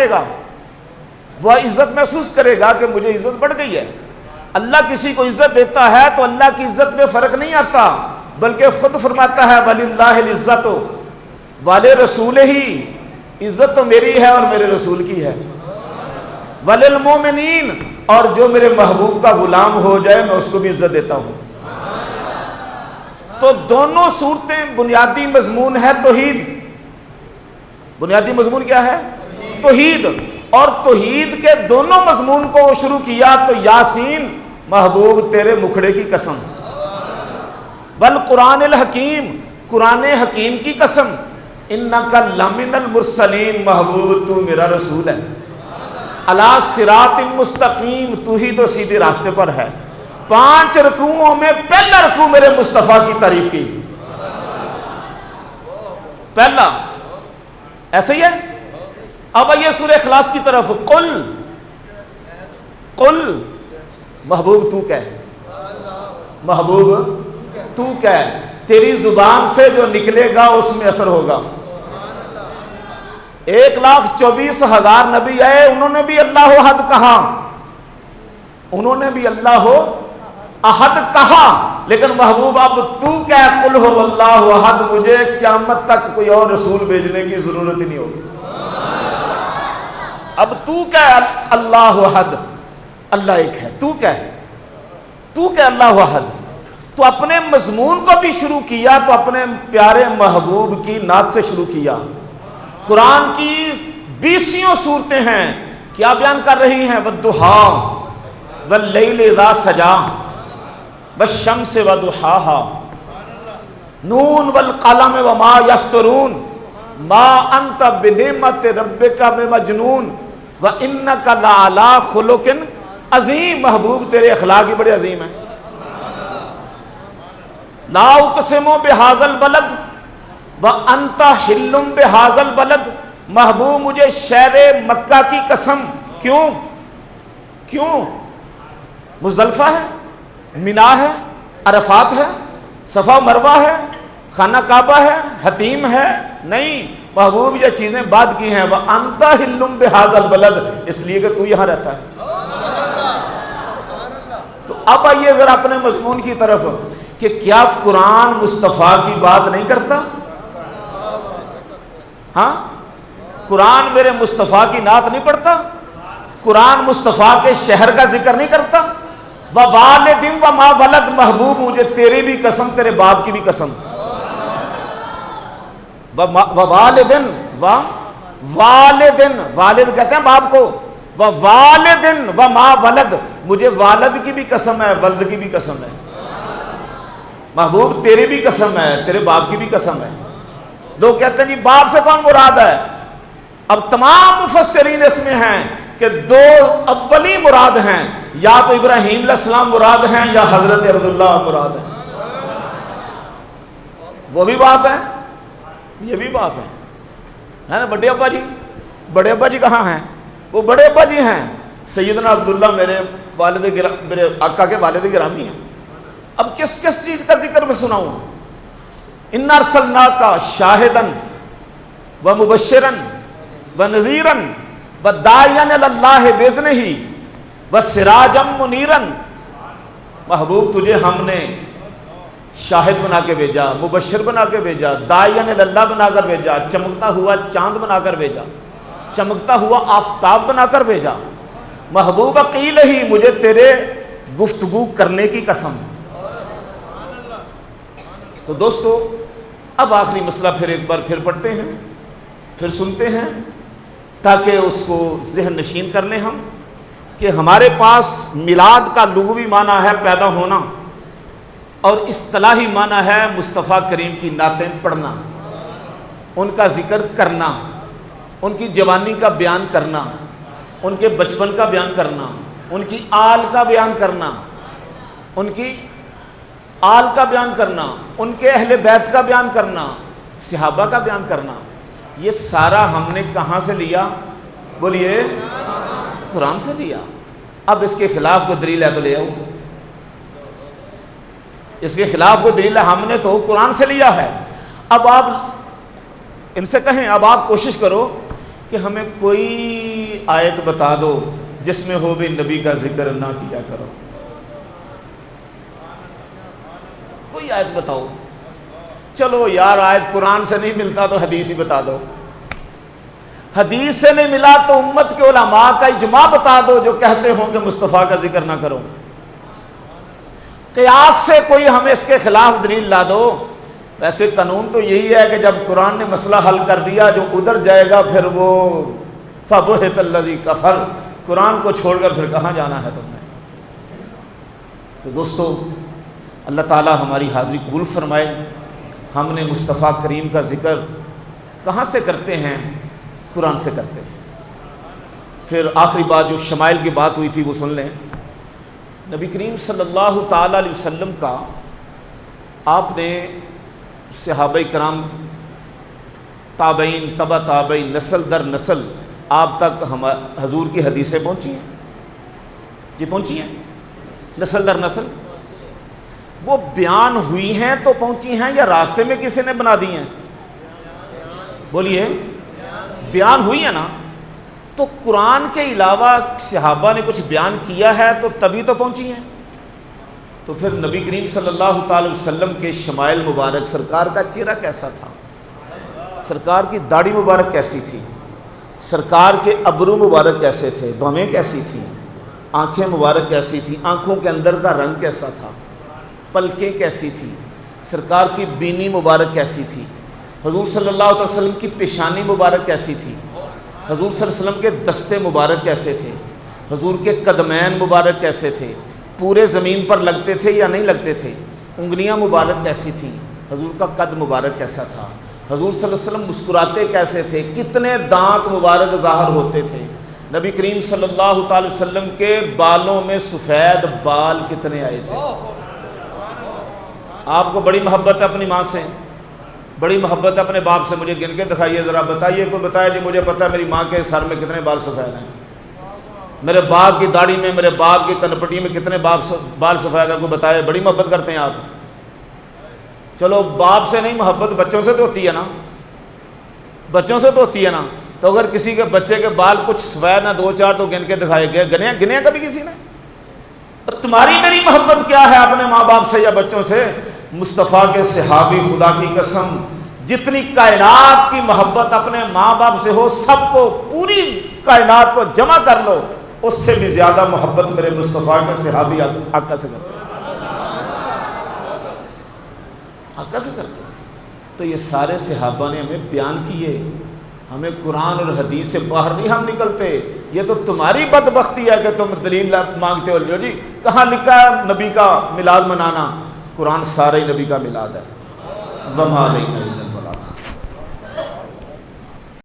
گا، وہ عزت محسوس کرے گا کہ مجھے عزت بڑھ گئی ہے۔ اللہ کسی کو عزت دیتا ہے تو اللہ کی عزت میں فرق نہیں آتا، بلکہ خود فرماتا ہے وَلِلَّهِ الْعِزَّةُ، والے رسول ہی عزت تو میری ہے اور میرے رسول کی ہے، وَلِلْمُؤْمِنِينَ، اور جو میرے محبوب کا غلام ہو جائے میں اس کو بھی عزت دیتا ہوں۔ تو دونوں صورتیں بنیادی مضمون ہے توحید۔ بنیادی مضمون کیا ہے؟ توحید۔ اور توحید کے دونوں مضمون کو شروع کیا تو یاسین محبوب تیرے مکھڑے کی قسم، والقرآن الحکیم، قرآن حکیم کی قسم، انک لمن المرسلین، محبوب تو میرا رسول ہے، علی صراط مستقیم، تو ہی تو سیدھے راستے پر ہے۔ 5 رکوعوں میں پہلا رکوع میرے مصطفیٰ کی تعریف کی، پہلا، ایسے ہی ہے۔ اب آئیے سورہ اخلاص کی طرف، قل محبوب تو کہہ، محبوب تو کہہ، تیری زبان سے جو نکلے گا اس میں اثر ہوگا۔ 1,24,000 نبی آئے، انہوں نے بھی اللہ احد کہا، انہوں نے بھی اللہ احد کہا، لیکن محبوب اب تو کہہ قل هو اللہ احد، مجھے قیامت تک کوئی اور رسول بھیجنے کی ضرورت ہی نہیں ہوگی۔ اب تو کہہ اللہ احد، اللہ ایک ہے، تو کہہ اللہ احد۔ تو اپنے مضمون کو بھی شروع کیا تو اپنے پیارے محبوب کی نعت سے شروع کیا۔ قرآن کی 20 صورتیں ہیں، کیا بیان کر رہی ہیں؟ والضحیٰ واللیل اذا سجا والشمس وضحاہا نون والقلم وما یسطرون ما انت بنعمت ربک بمجنون وانک لعلی خلق عظیم، محبوب تیرے اخلاق ہی بڑے عظیم ہیں۔ لا اقسم بہذا البلد وانت حل بہذا البلد، محبوب مجھے شہر مکہ کی قسم، کیوں؟ مزدلفہ ہے، منا ہے، عرفات ہے، صفا مروہ ہے، خانہ کعبہ ہے، حتیم ہے، نہیں، محبوب یہ چیزیں بعد کی ہیں۔ وَأَنْتَ حِلٌّ بِهَذَا الْبَلَدِ، اس لیے کہ تو یہاں رہتا ہے۔ تو اب آئیے ذرا اپنے مضمون کی طرف کہ کیا قرآن مصطفیٰ کی بات نہیں کرتا؟ ہاں، قرآن میرے مصطفیٰ کی نعت نہیں پڑھتا؟ قرآن مصطفیٰ کے شہر کا ذکر نہیں کرتا؟ وَوَالِدٍ وَمَا وَلَدٍ، محبوب مجھے تیری بھی قسم، تیرے باپ کی بھی قسم، وَوَالِدٍ، والد کہتے ہیں باپ کو، وَوَالِدٍ وَمَا وَلَدٍ، مجھے والد کی بھی قسم ہے، ولد کی بھی قسم ہے، محبوب تیری بھی قسم ہے، تیرے باپ کی بھی قسم ہے۔ لوگ کہتے ہیں جی باپ سے کون مراد ہے؟ اب تمام مفسرین اس میں ہیں کہ 2 اولی مراد ہیں، یا تو ابراہیم علیہ السلام مراد ہیں یا حضرت عبداللہ مراد ہیں۔ وہ بھی باپ ہیں، یہ بھی باپ ہیں، ہے نا؟ بڑے ابا جی کہاں ہیں؟ وہ بڑے ابا جی ہیں، سیدنا عبداللہ میرے میرے آقا کے والد گرامی ہیں۔ اب کس چیز کا ذکر میں سناؤں؟ اِنَّا أَرْسَلْنَاكَ شَاهِدًا وَمُبَشِّرًا وَنَذِيرًا وَدَاعِيًا إِلَى اللَّهِ بِإِذْنِهِ وَسِرَاجًا مُنِيرًا، محبوب تجھے ہم نے شاہد بنا کے بھیجا، مبشر بنا کے بھیجا، داعیاً الی اللہ بنا کر بھیجا، چمکتا ہوا چاند بنا کر بھیجا، چمکتا ہوا آفتاب بنا کر بھیجا۔ محبوب قیل ہی، مجھے تیرے گفتگو کرنے کی قسم۔ تو دوستو اب آخری مسئلہ پھر ایک بار پھر پڑھتے ہیں، پھر سنتے ہیں، تاکہ اس کو ذہن نشین کر لیں ہم کہ ہمارے پاس میلاد کا لغوی معنی ہے پیدا ہونا، اور اصطلاحی معنی ہے مصطفیٰ کریم کی نعتیں پڑھنا، ان کا ذکر کرنا، ان کی جوانی کا بیان کرنا، ان کے بچپن کا بیان کرنا، ان کی آل کا بیان کرنا، ان کی آل کا بیان کرنا، ان کے اہل بیت کا بیان کرنا، صحابہ کا بیان کرنا، یہ سارا ہم نے کہاں سے لیا؟ بولیے، قرآن سے لیا۔ اب اس کے خلاف کوئی دلیل ہے تو لے آؤ، اس کے خلاف کوئی دلیل ہے، ہم نے تو قرآن سے لیا ہے۔ اب آپ ان سے کہیں، اب آپ کوشش کرو کہ ہمیں کوئی آیت بتا دو جس میں ہو بھی نبی کا ذکر نہ کیا کرو. کوئی آیت بتاؤ. چلو یار آیت قرآن سے نہیں ملتا تو حدیث ہی بتا دو. حدیث سے نہیں ملا تو امت کے علماء کا اجماع بتا دو جو کہتے ہوں کہ مصطفیٰ کا ذکر نہ کرو. قیاس سے کوئی ہمیں اس کے خلاف دلیل لا دو. ویسے قانون تو یہی ہے کہ جب قرآن نے مسئلہ حل کر دیا جو ادھر جائے گا پھر وہ فَبُہِتَ الَّذِي كَفَرَ، قرآن کو چھوڑ کر پھر کہاں جانا ہے تم نے. تو دوستو اللہ تعالی ہماری حاضری قبول فرمائے. ہم نے مصطفیٰ کریم کا ذکر کہاں سے کرتے ہیں؟ قرآن سے کرتے ہیں. پھر آخری بات جو شمائل کی بات ہوئی تھی وہ سن لیں. نبی کریم صلی اللہ تعالی علیہ وسلم کا آپ نے صحابہ کرام، تابعین، تبع تابعین، نسل در نسل آپ تک حضور کی حدیثیں پہنچی ہیں. جی پہنچی ہیں نسل در نسل. وہ بیان ہوئی ہیں تو پہنچی ہیں یا راستے میں کسی نے بنا دی ہیں؟ بولیے. بیان ہوئی ہے نا. تو قرآن کے علاوہ صحابہ نے کچھ بیان کیا ہے تو تبھی تو پہنچی ہیں. تو پھر نبی کریم صلی اللہ تعالی وسلم کے شمائل مبارک، سرکار کا چہرہ کیسا تھا، سرکار کی داڑھی مبارک کیسی تھی، سرکار کے ابرو مبارک کیسے تھے، بھویں کیسی تھیں، آنکھیں مبارک کیسی تھیں، آنکھوں کے اندر کا رنگ کیسا تھا، پلکیں کیسی تھیں، سرکار کی بینی مبارک کیسی تھی، حضور صلی اللہ علیہ وسلم کی پیشانی مبارک کیسی تھی، حضور صلی اللہ علیہ وسلم کے دستے مبارک کیسے تھے، حضور کے قدمین مبارک کیسے تھے، پورے زمین پر لگتے تھے یا نہیں لگتے تھے، انگلیاں مبارک کیسی تھیں، حضور کا قد مبارک کیسا تھا، حضور صلی اللہ علیہ وسلم مسکراتے کیسے تھے، کتنے دانت مبارک ظاہر ہوتے تھے، نبی کریم صلی اللہ تعالی وسلم کے بالوں میں سفید بال کتنے آئے تھے. آپ کو بڑی محبت ہے اپنی ماں سے، بڑی محبت ہے اپنے باپ سے، مجھے گن کے دکھائیے ذرا، بتائیے کوئی بتائے جی مجھے پتہ ہے میری ماں کے سر میں کتنے بال سفید ہیں، میرے باپ کی داڑھی میں، میرے باپ کی کنپٹی میں کتنے بال سفید ہیں، کوئی بتائے. بڑی محبت کرتے ہیں آپ. چلو باپ سے نہیں محبت بچوں سے تو ہوتی ہے نا، بچوں سے تو ہوتی ہے نا. تو اگر کسی کے بچے کے بال کچھ سفید نہ دو چار تو گن کے دکھائے گئے، گنے کبھی کسی نے؟ تمہاری میری محبت کیا ہے اپنے ماں باپ سے یا بچوں سے؟ مصطفیٰ کے صحابی، خدا کی قسم جتنی کائنات کی محبت اپنے ماں باپ سے ہو، سب کو پوری کائنات کو جمع کر لو، اس سے بھی زیادہ محبت میرے مصطفیٰ کے صحابی آقا سے کرتے تھے، آقا سے کرتے تھے. تو یہ سارے صحابہ نے ہمیں بیان کیے. ہمیں قرآن اور حدیث سے باہر نہیں ہم نکلتے. یہ تو تمہاری بدبختی ہے کہ تم دلیل مانگتے ہو. جی کہاں لکھا ہے نبی کا میلاد منانا؟ قرآن سارے نبی کا میلاد ہے. وما علینا